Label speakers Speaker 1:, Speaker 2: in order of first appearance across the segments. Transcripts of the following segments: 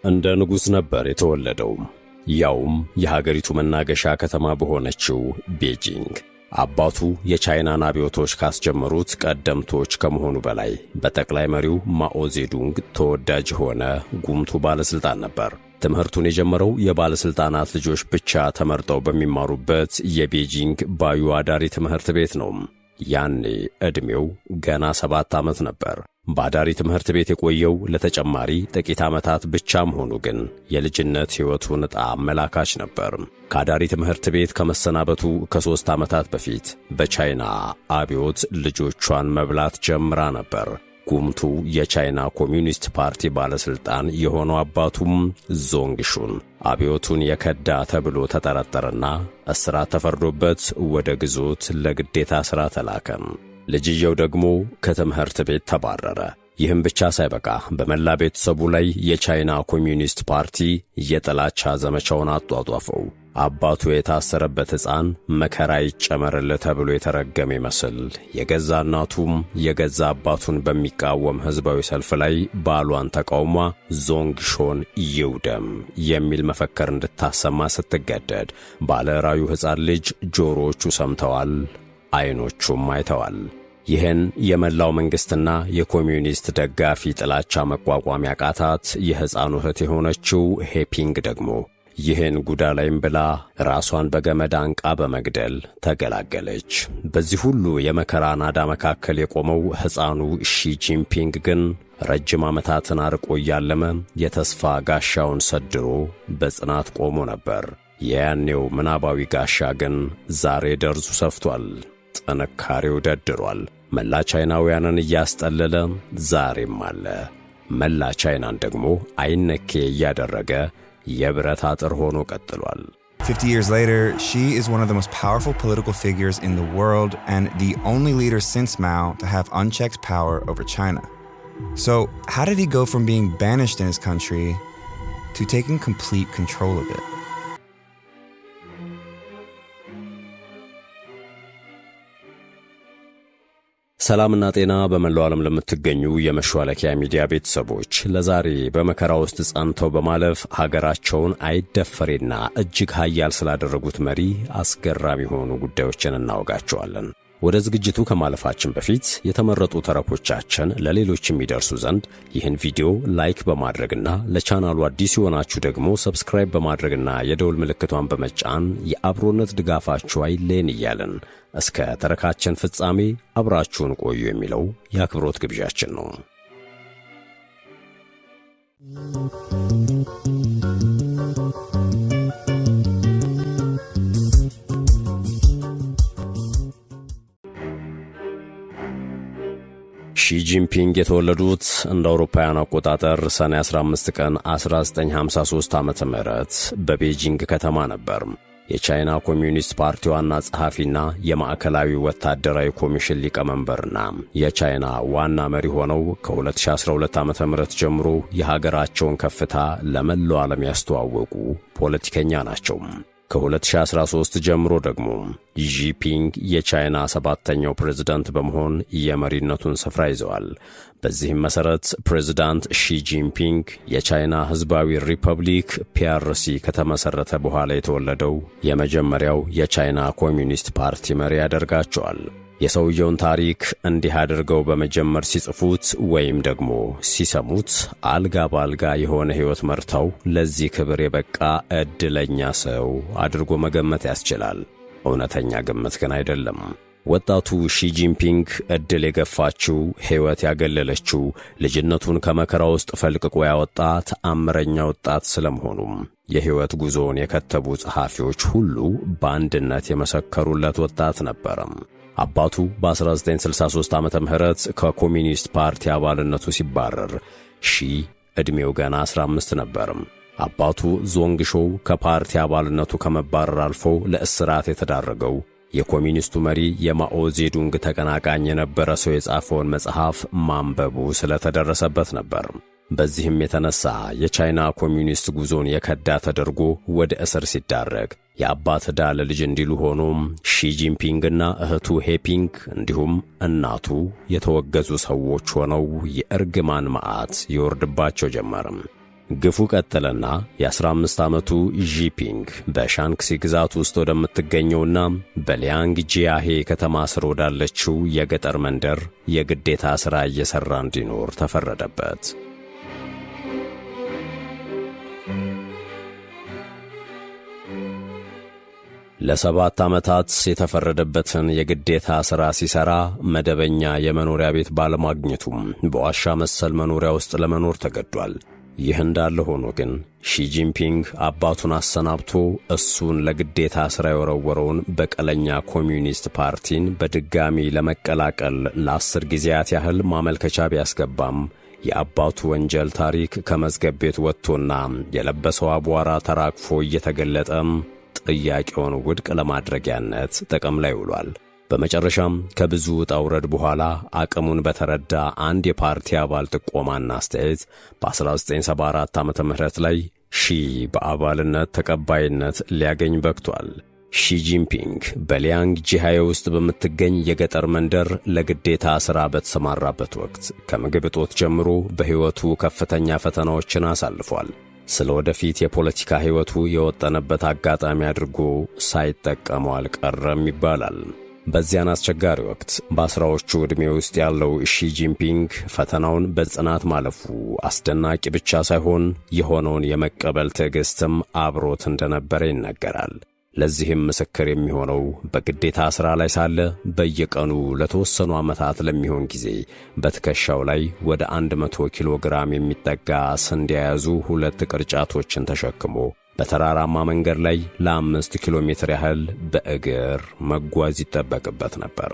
Speaker 1: እንደ ንጉሥ ነበር የተወለደው፣ ያውም የሀገሪቱ መናገሻ ከተማ በሆነችው ቤጂንግ። አባቱ የቻይናን አብዮቶች ካስጀመሩት ቀደምቶች ከመሆኑ በላይ በጠቅላይ መሪው ማኦ ዜዱንግ ተወዳጅ የሆነ ጉምቱ ባለሥልጣን ነበር። ትምህርቱን የጀመረው የባለሥልጣናት ልጆች ብቻ ተመርጠው በሚማሩበት የቤጂንግ ባዩ አዳሪ ትምህርት ቤት ነው። ያኔ ዕድሜው ገና 7 ዓመት ነበር። በአዳሪ ትምህርት ቤት የቆየው ለተጨማሪ ጥቂት ዓመታት ብቻ መሆኑ ግን የልጅነት ሕይወቱን ዕጣ አመላካች ነበር። ከአዳሪ ትምህርት ቤት ከመሰናበቱ ከ3 ዓመታት በፊት በቻይና አብዮት ልጆቿን መብላት ጀምራ ነበር። ጉምቱ የቻይና ኮሚዩኒስት ፓርቲ ባለሥልጣን የሆነው አባቱም ዞንግሹን አብዮቱን የከዳ ተብሎ ተጠረጠረና እስራት ተፈርዶበት ወደ ግዞት ለግዴታ ሥራ ተላከም። ልጅየው ደግሞ ከትምህርት ቤት ተባረረ። ይህም ብቻ ሳይበቃ በመላ ቤተሰቡ ላይ የቻይና ኮሚዩኒስት ፓርቲ የጥላቻ ዘመቻውን አጧጧፈው። አባቱ የታሰረበት ሕፃን መከራ ይጨመርልህ ተብሎ የተረገመ ይመስል የገዛ እናቱም የገዛ አባቱን በሚቃወም ሕዝባዊ ሰልፍ ላይ ባሏን ተቃውሟ ዞንግሾን ይውደም የሚል መፈክር እንድታሰማ ስትገደድ ባለ ራዩ ሕፃን ልጅ ጆሮዎቹ ሰምተዋል፣ ዓይኖቹም አይተዋል። ይህን የመላው መንግሥትና የኮሚዩኒስት ደጋፊ ጥላቻ መቋቋም ያቃታት የሕፃኑ እህት የሆነችው ሄፒንግ ደግሞ ይህን ጉዳ ላይም ብላ ራሷን በገመድ አንቃ በመግደል ተገላገለች። በዚህ ሁሉ የመከራ ናዳ መካከል የቆመው ሕፃኑ ሺ ጂንፒንግ ግን ረጅም ዓመታትን አርቆ እያለመ የተስፋ ጋሻውን ሰድሮ በጽናት ቆሞ ነበር። የያኔው ምናባዊ ጋሻ ግን ዛሬ ደርዙ ሰፍቷል፣ ጥንካሬው ደድሯል። መላ ቻይናውያንን እያስጠለለ ዛሬም አለ። መላ ቻይናን ደግሞ አይነኬ እያደረገ የብረት አጥር ሆኖ ቀጥሏል።
Speaker 2: 50 years later, Xi is one of the most powerful political figures in the world and the only leader since Mao to have unchecked power over China. So, how did he go from being banished in his country to taking complete control of it?
Speaker 1: ሰላምና ጤና በመላው ዓለም ለምትገኙ የመሿለኪያ ሚዲያ ቤተሰቦች፣ ለዛሬ በመከራ ውስጥ ጸንተው በማለፍ ሀገራቸውን አይደፈሬና እጅግ ኃያል ስላደረጉት መሪ አስገራሚ የሆኑ ጉዳዮችን እናወጋቸዋለን። ወደ ዝግጅቱ ከማለፋችን በፊት የተመረጡ ተረኮቻችን ለሌሎች የሚደርሱ ዘንድ ይህን ቪዲዮ ላይክ በማድረግና ለቻናሉ አዲስ የሆናችሁ ደግሞ ሰብስክራይብ በማድረግና የደውል ምልክቷን በመጫን የአብሮነት ድጋፋችሁ አይለየን እያልን እስከ ተረካችን ፍጻሜ አብራችሁን ቆዩ የሚለው የአክብሮት ግብዣችን ነው። ሺ ጂንፒንግ የተወለዱት እንደ አውሮፓውያን አቆጣጠር ሰኔ 15 ቀን 1953 ዓመተ ምህረት በቤጂንግ ከተማ ነበር። የቻይና ኮሚዩኒስት ፓርቲ ዋና ጸሐፊና የማዕከላዊ ወታደራዊ ኮሚሽን ሊቀመንበርና የቻይና ዋና መሪ ሆነው ከ2012 ዓመተ ምህረት ጀምሮ የሀገራቸውን ከፍታ ለመላው ዓለም ያስተዋወቁ ፖለቲከኛ ናቸው። ከ2013 ጀምሮ ደግሞ ዢፒንግ የቻይና 7ኛው ፕሬዝዳንት በመሆን የመሪነቱን ስፍራ ይዘዋል። በዚህም መሠረት ፕሬዝዳንት ሺ ጂንፒንግ የቻይና ሕዝባዊ ሪፐብሊክ ፒአርሲ ከተመሠረተ በኋላ የተወለደው የመጀመሪያው የቻይና ኮሚዩኒስት ፓርቲ መሪ ያደርጋቸዋል። የሰውየውን ታሪክ እንዲህ አድርገው በመጀመር ሲጽፉት ወይም ደግሞ ሲሰሙት አልጋ ባልጋ የሆነ ሕይወት መርተው ለዚህ ክብር የበቃ ዕድለኛ ሰው አድርጎ መገመት ያስችላል። እውነተኛ ግምት ግን አይደለም። ወጣቱ ሺ ጂንፒንግ ዕድል የገፋችው ሕይወት ያገለለችው ልጅነቱን ከመከራ ውስጥ ፈልቅቆ ያወጣ ተአምረኛ ወጣት ስለመሆኑም የሕይወት ጉዞውን የከተቡ ጸሐፊዎች ሁሉ በአንድነት የመሰከሩለት ወጣት ነበረም። አባቱ በ1963 ዓመተ ምህረት ከኮሚዩኒስት ፓርቲ አባልነቱ ሲባረር ሺ ዕድሜው ገና 15 ነበርም። አባቱ ዞንግሾው ከፓርቲ አባልነቱ ከመባረር አልፎ ለእስራት የተዳረገው የኮሚዩኒስቱ መሪ የማኦ ዜዱንግ ተቀናቃኝ የነበረ ሰው የጻፈውን መጽሐፍ ማንበቡ ስለተደረሰበት ነበር። በዚህም የተነሳ የቻይና ኮሚዩኒስት ጉዞን የከዳ ተደርጎ ወደ እስር ሲዳረግ የአባት ዕዳ ለልጅ እንዲሉ ሆኖም ሺ ጂንፒንግና እህቱ ሄፒንግ እንዲሁም እናቱ የተወገዙ ሰዎች ሆነው የእርግማን መዓት ይወርድባቸው ጀመርም። ግፉ ቀጠለና የ15 ዓመቱ ዢፒንግ በሻንክሲ ግዛት ውስጥ ወደምትገኘውና በሊያንግ ጂያሄ ከተማ ስር ወዳለችው የገጠር መንደር የግዴታ ሥራ እየሠራ እንዲኖር ተፈረደበት። ለ7 ዓመታት የተፈረደበትን የግዴታ ሥራ ሲሠራ መደበኛ የመኖሪያ ቤት ባለማግኘቱም በዋሻ መሰል መኖሪያ ውስጥ ለመኖር ተገዷል። ይህ እንዳለ ሆኖ ግን ሺጂንፒንግ አባቱን አሰናብቶ እሱን ለግዴታ ሥራ የወረወረውን በቀለኛ ኮሚዩኒስት ፓርቲን በድጋሚ ለመቀላቀል ለ10 ጊዜያት ያህል ማመልከቻ ቢያስገባም የአባቱ ወንጀል ታሪክ ከመዝገብ ቤት ወጥቶና የለበሰው አቧራ ተራግፎ እየተገለጠም ጥያቄውን ውድቅ ለማድረጊያነት ጥቅም ላይ ውሏል። በመጨረሻም ከብዙ ውጣ ውረድ በኋላ አቅሙን በተረዳ አንድ የፓርቲ አባል ጥቆማና አስተያየት በ1974 ዓመተ ምህረት ላይ ሺ በአባልነት ተቀባይነት ሊያገኝ በቅቷል። ሺጂንፒንግ በሊያንግ ጂሃይ ውስጥ በምትገኝ የገጠር መንደር ለግዴታ ሥራ በተሰማራበት ወቅት ከምግብ እጦት ጀምሮ በሕይወቱ ከፍተኛ ፈተናዎችን አሳልፏል። ስለ ወደፊት የፖለቲካ ሕይወቱ የወጠነበት አጋጣሚ አድርጎ ሳይጠቀመው አልቀረም ይባላል። በዚያን አስቸጋሪ ወቅት በአስራዎቹ ዕድሜ ውስጥ ያለው ሺጂንፒንግ ፈተናውን በጽናት ማለፉ አስደናቂ ብቻ ሳይሆን የሆነውን የመቀበል ትዕግሥትም አብሮት እንደነበረ ይነገራል። ለዚህም ምስክር የሚሆነው በግዴታ ሥራ ላይ ሳለ በየቀኑ ለተወሰኑ ዓመታት ለሚሆን ጊዜ በትከሻው ላይ ወደ 100 ኪሎ ግራም የሚጠጋ ስንዴ የያዙ 2 ቅርጫቶችን ተሸክሞ በተራራማ መንገድ ላይ ለ5 ኪሎ ሜትር ያህል በእግር መጓዝ ይጠበቅበት ነበር።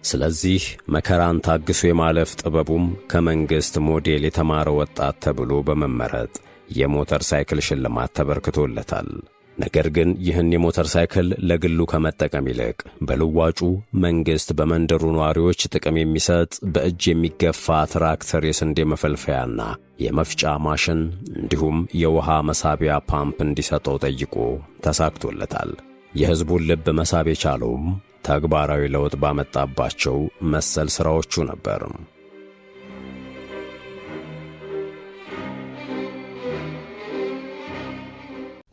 Speaker 1: ስለዚህ መከራን ታግሶ የማለፍ ጥበቡም ከመንግሥት ሞዴል የተማረ ወጣት ተብሎ በመመረጥ የሞተር ሳይክል ሽልማት ተበርክቶለታል። ነገር ግን ይህን የሞተር ሳይክል ለግሉ ከመጠቀም ይልቅ በልዋጩ መንግሥት በመንደሩ ነዋሪዎች ጥቅም የሚሰጥ በእጅ የሚገፋ ትራክተር፣ የስንዴ መፈልፈያና የመፍጫ ማሽን እንዲሁም የውሃ መሳቢያ ፓምፕ እንዲሰጠው ጠይቆ ተሳክቶለታል። የሕዝቡን ልብ መሳብ የቻለውም ተግባራዊ ለውጥ ባመጣባቸው መሰል ሥራዎቹ ነበር።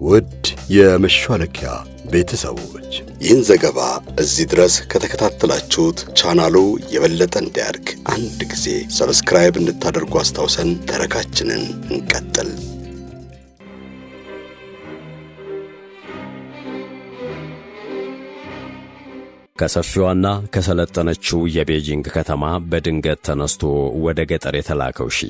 Speaker 3: ውድ የመሿለኪያ ቤተሰቦች ይህን ዘገባ እዚህ ድረስ ከተከታተላችሁት ቻናሉ የበለጠ እንዲያድግ አንድ ጊዜ ሰብስክራይብ እንድታደርጉ አስታውሰን ተረካችንን እንቀጥል።
Speaker 1: ከሰፊዋና ከሰለጠነችው የቤጂንግ ከተማ በድንገት ተነስቶ ወደ ገጠር የተላከው ሺ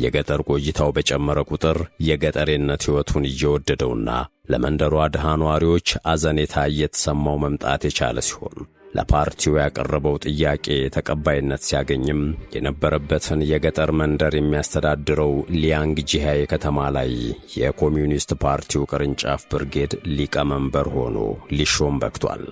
Speaker 1: የገጠር ቆይታው በጨመረ ቁጥር የገጠሬነት ሕይወቱን እየወደደውና ለመንደሯ ድሃ ነዋሪዎች አዘኔታ እየተሰማው መምጣት የቻለ ሲሆን ለፓርቲው ያቀረበው ጥያቄ ተቀባይነት ሲያገኝም የነበረበትን የገጠር መንደር የሚያስተዳድረው ሊያንግ ጂሃይ ከተማ ላይ የኮሚዩኒስት ፓርቲው ቅርንጫፍ ብርጌድ ሊቀመንበር ሆኖ ሊሾም በቅቷል።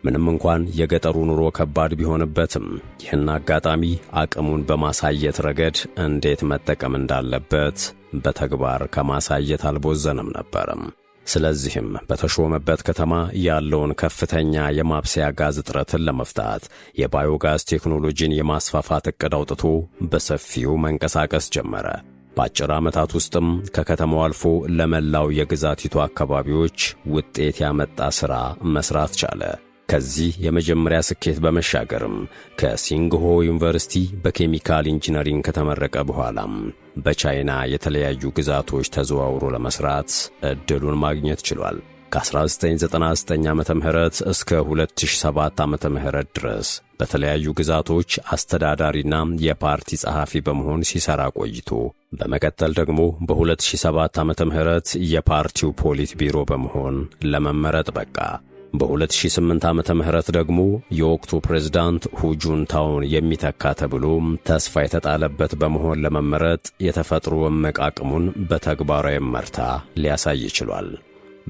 Speaker 1: ምንም እንኳን የገጠሩ ኑሮ ከባድ ቢሆንበትም ይህን አጋጣሚ አቅሙን በማሳየት ረገድ እንዴት መጠቀም እንዳለበት በተግባር ከማሳየት አልቦዘንም ነበርም። ስለዚህም በተሾመበት ከተማ ያለውን ከፍተኛ የማብሰያ ጋዝ እጥረትን ለመፍታት የባዮጋዝ ቴክኖሎጂን የማስፋፋት ዕቅድ አውጥቶ በሰፊው መንቀሳቀስ ጀመረ። በአጭር ዓመታት ውስጥም ከከተማው አልፎ ለመላው የግዛቲቱ አካባቢዎች ውጤት ያመጣ ሥራ መሥራት ቻለ። ከዚህ የመጀመሪያ ስኬት በመሻገርም ከሲንግሆ ዩኒቨርሲቲ በኬሚካል ኢንጂነሪንግ ከተመረቀ በኋላም በቻይና የተለያዩ ግዛቶች ተዘዋውሮ ለመስራት ዕድሉን ማግኘት ችሏል። ከ1999 ዓመተ ምህረት እስከ 2007 ዓመተ ምህረት ድረስ በተለያዩ ግዛቶች አስተዳዳሪና የፓርቲ ጸሐፊ በመሆን ሲሰራ ቆይቶ በመቀጠል ደግሞ በ2007 ዓመተ ምህረት የፓርቲው ፖሊት ቢሮ በመሆን ለመመረጥ በቃ። በ2008 ዓመተ ምህረት ደግሞ የወቅቱ ፕሬዝዳንት ሁጁንታውን የሚተካ ተብሎ ተስፋ የተጣለበት በመሆን ለመመረጥ የተፈጥሮ እምቅ አቅሙን በተግባራዊ መርታ ሊያሳይ ችሏል።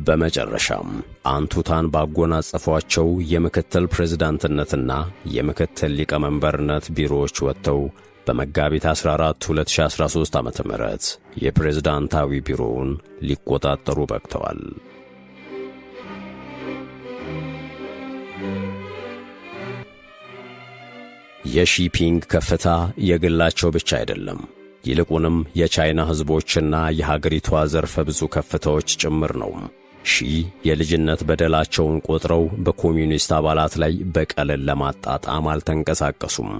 Speaker 1: በመጨረሻም አንቱታን ባጎናጸፏቸው የምክትል ፕሬዝዳንትነትና የምክትል ሊቀመንበርነት ቢሮዎች ወጥተው በመጋቢት 14 2013 ዓመተ ምህረት የፕሬዝዳንታዊ ቢሮውን ሊቆጣጠሩ በቅተዋል። የሺፒንግ ከፍታ የግላቸው ብቻ አይደለም። ይልቁንም የቻይና ሕዝቦችና የሀገሪቷ ዘርፈ ብዙ ከፍታዎች ጭምር ነው። ሺ የልጅነት በደላቸውን ቆጥረው በኮሚዩኒስት አባላት ላይ በቀልን ለማጣጣም አልተንቀሳቀሱም።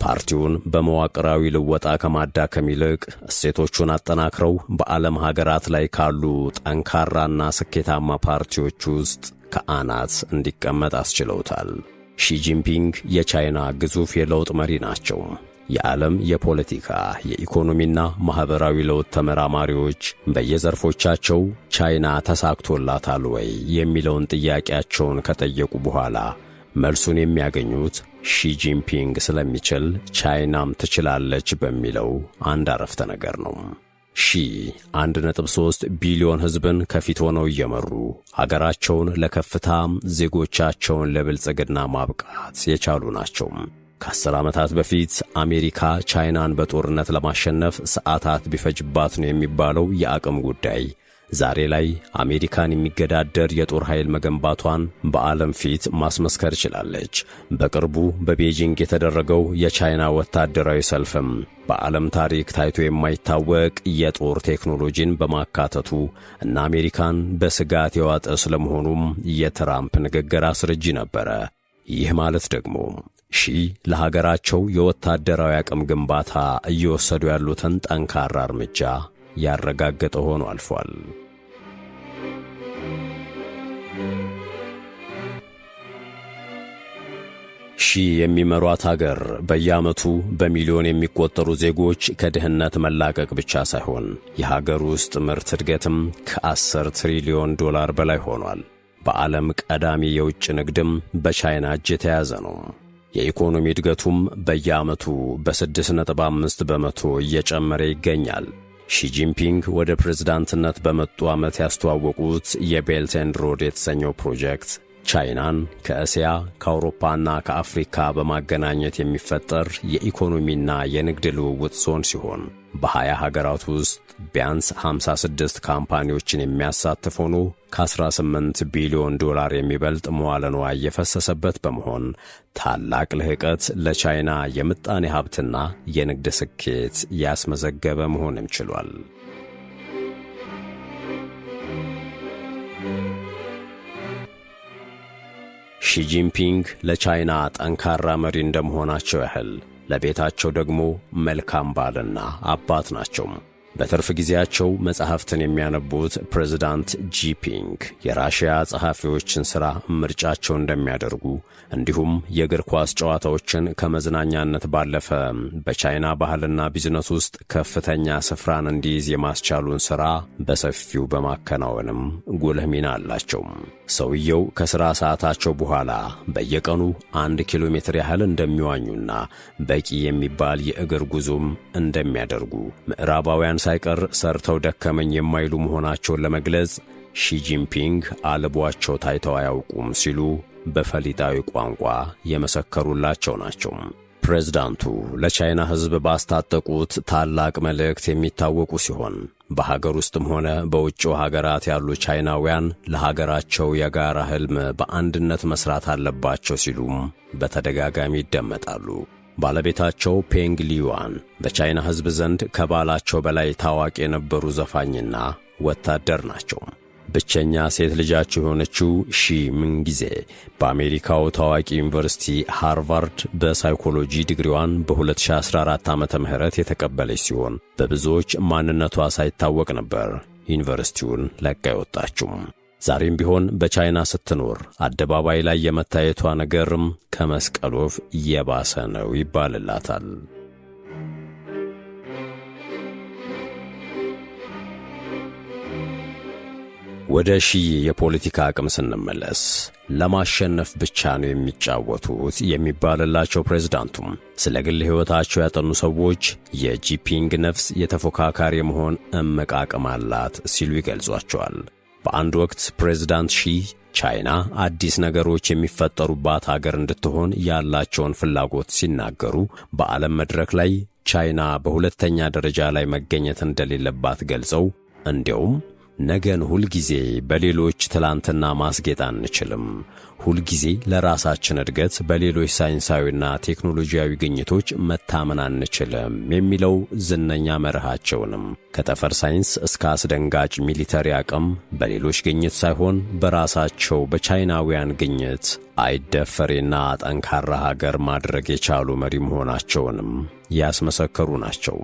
Speaker 1: ፓርቲውን በመዋቅራዊ ልወጣ ከማዳከም ይልቅ እሴቶቹን አጠናክረው በዓለም ሀገራት ላይ ካሉ ጠንካራና ስኬታማ ፓርቲዎች ውስጥ ከአናት እንዲቀመጥ አስችለውታል። ሺ ጂንፒንግ የቻይና ግዙፍ የለውጥ መሪ ናቸው። የዓለም የፖለቲካ የኢኮኖሚና ማኅበራዊ ለውጥ ተመራማሪዎች በየዘርፎቻቸው ቻይና ተሳክቶላታል ወይ የሚለውን ጥያቄያቸውን ከጠየቁ በኋላ መልሱን የሚያገኙት ሺ ጂንፒንግ ስለሚችል ቻይናም ትችላለች በሚለው አንድ አረፍተ ነገር ነው። ሺ 1.3 ቢሊዮን ሕዝብን ከፊት ሆነው እየመሩ ሀገራቸውን ለከፍታ ዜጎቻቸውን ለብልጽግና ማብቃት የቻሉ ናቸው። ከ10 ዓመታት በፊት አሜሪካ ቻይናን በጦርነት ለማሸነፍ ሰዓታት ቢፈጅባት ነው የሚባለው የአቅም ጉዳይ ዛሬ ላይ አሜሪካን የሚገዳደር የጦር ኃይል መገንባቷን በዓለም ፊት ማስመስከር ችላለች። በቅርቡ በቤጂንግ የተደረገው የቻይና ወታደራዊ ሰልፍም በዓለም ታሪክ ታይቶ የማይታወቅ የጦር ቴክኖሎጂን በማካተቱ እና አሜሪካን በስጋት የዋጠ ስለመሆኑም የትራምፕ ንግግር አስረጂ ነበረ። ይህ ማለት ደግሞ ሺ ለሀገራቸው የወታደራዊ አቅም ግንባታ እየወሰዱ ያሉትን ጠንካራ እርምጃ ያረጋገጠ ሆኖ አልፏል። ሺ የሚመሯት ሀገር በየዓመቱ በሚሊዮን የሚቆጠሩ ዜጎች ከድህነት መላቀቅ ብቻ ሳይሆን የሀገር ውስጥ ምርት እድገትም ከ10 ትሪሊዮን ዶላር በላይ ሆኗል። በዓለም ቀዳሚ የውጭ ንግድም በቻይና እጅ የተያዘ ነው። የኢኮኖሚ እድገቱም በየዓመቱ በ6.5 በመቶ እየጨመረ ይገኛል። ሺ ጂንፒንግ ወደ ፕሬዝዳንትነት በመጡ ዓመት ያስተዋወቁት የቤልት ኤንድ ሮድ የተሰኘው ፕሮጀክት ቻይናን ከእስያ ከአውሮፓና ከአፍሪካ በማገናኘት የሚፈጠር የኢኮኖሚና የንግድ ልውውጥ ዞን ሲሆን በ20 ሀገራት ውስጥ ቢያንስ 56 ካምፓኒዎችን የሚያሳትፍ ሆኖ ከ18 ቢሊዮን ዶላር የሚበልጥ መዋለ ንዋይ የፈሰሰበት በመሆን ታላቅ ልህቀት ለቻይና የምጣኔ ሀብትና የንግድ ስኬት ያስመዘገበ መሆንም ችሏል። ሺ ጂንፒንግ ለቻይና ጠንካራ መሪ እንደመሆናቸው ያህል ለቤታቸው ደግሞ መልካም ባልና አባት ናቸው። በትርፍ ጊዜያቸው መጽሐፍትን የሚያነቡት ፕሬዝዳንት ጂፒንግ የራሽያ ጸሐፊዎችን ሥራ ምርጫቸው እንደሚያደርጉ እንዲሁም የእግር ኳስ ጨዋታዎችን ከመዝናኛነት ባለፈ በቻይና ባህልና ቢዝነስ ውስጥ ከፍተኛ ስፍራን እንዲይዝ የማስቻሉን ሥራ በሰፊው በማከናወንም ጉልህ ሚና አላቸው። ሰውየው ከሥራ ሰዓታቸው በኋላ በየቀኑ 1 ኪሎ ሜትር ያህል እንደሚዋኙና በቂ የሚባል የእግር ጉዞም እንደሚያደርጉ ምዕራባውያን ሳይቀር ሰርተው ደከመኝ የማይሉ መሆናቸውን ለመግለጽ ሺ ጂንፒንግ አልቧቸው ታይተው አያውቁም ሲሉ በፈሊጣዊ ቋንቋ የመሰከሩላቸው ናቸው። ፕሬዝዳንቱ ለቻይና ሕዝብ ባስታጠቁት ታላቅ መልእክት የሚታወቁ ሲሆን በሀገር ውስጥም ሆነ በውጭው ሀገራት ያሉ ቻይናውያን ለሀገራቸው የጋራ ሕልም በአንድነት መስራት አለባቸው ሲሉም በተደጋጋሚ ይደመጣሉ። ባለቤታቸው ፔንግ ሊዩዋን በቻይና ሕዝብ ዘንድ ከባላቸው በላይ ታዋቂ የነበሩ ዘፋኝና ወታደር ናቸው። ብቸኛ ሴት ልጃቸው የሆነችው ሺ ምንጊዜ በአሜሪካው ታዋቂ ዩኒቨርሲቲ ሃርቫርድ በሳይኮሎጂ ዲግሪዋን በ2014 ዓመተ ምህረት የተቀበለች ሲሆን በብዙዎች ማንነቷ ሳይታወቅ ነበር ዩኒቨርሲቲውን ለቃ የወጣችው። ዛሬም ቢሆን በቻይና ስትኖር አደባባይ ላይ የመታየቷ ነገርም ከመስቀል ወፍ የባሰ ነው ይባልላታል። ወደ ሺ የፖለቲካ አቅም ስንመለስ ለማሸነፍ ብቻ ነው የሚጫወቱት የሚባልላቸው ፕሬዝዳንቱም ስለ ግል ሕይወታቸው ያጠኑ ሰዎች የጂፒንግ ነፍስ የተፎካካሪ መሆን እምቅ አቅም አላት ሲሉ ይገልጿቸዋል። በአንድ ወቅት ፕሬዝዳንት ሺ ቻይና አዲስ ነገሮች የሚፈጠሩባት አገር እንድትሆን ያላቸውን ፍላጎት ሲናገሩ በዓለም መድረክ ላይ ቻይና በሁለተኛ ደረጃ ላይ መገኘት እንደሌለባት ገልጸው እንዲያውም ነገን ሁል ጊዜ በሌሎች ትላንትና ማስጌጥ አንችልም። ሁል ጊዜ ለራሳችን እድገት በሌሎች ሳይንሳዊና ቴክኖሎጂያዊ ግኝቶች መታመን አንችልም የሚለው ዝነኛ መርሃቸውንም ከጠፈር ሳይንስ እስከ አስደንጋጭ ሚሊተሪ አቅም በሌሎች ግኝት ሳይሆን በራሳቸው በቻይናውያን ግኝት አይደፈሬና ጠንካራ ሀገር ማድረግ የቻሉ መሪ መሆናቸውንም ያስመሰከሩ ናቸው።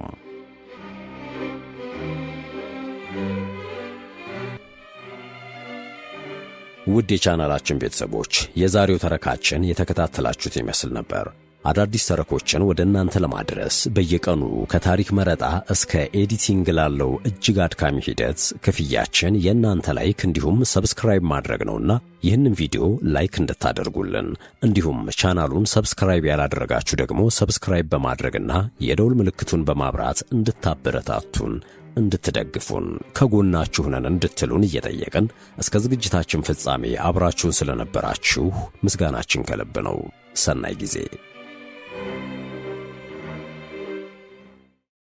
Speaker 1: ውድ የቻናላችን ቤተሰቦች የዛሬው ተረካችን የተከታተላችሁት ይመስል ነበር። አዳዲስ ተረኮችን ወደ እናንተ ለማድረስ በየቀኑ ከታሪክ መረጣ እስከ ኤዲቲንግ ላለው እጅግ አድካሚ ሂደት ክፍያችን የእናንተ ላይክ እንዲሁም ሰብስክራይብ ማድረግ ነውና ይህንን ቪዲዮ ላይክ እንድታደርጉልን እንዲሁም ቻናሉን ሰብስክራይብ ያላደረጋችሁ ደግሞ ሰብስክራይብ በማድረግና የደውል ምልክቱን በማብራት እንድታበረታቱን እንድትደግፉን ከጎናችሁ ነን እንድትሉን እየጠየቅን እስከ ዝግጅታችን ፍጻሜ አብራችሁን ስለነበራችሁ ምስጋናችን ከልብ ነው። ሰናይ ጊዜ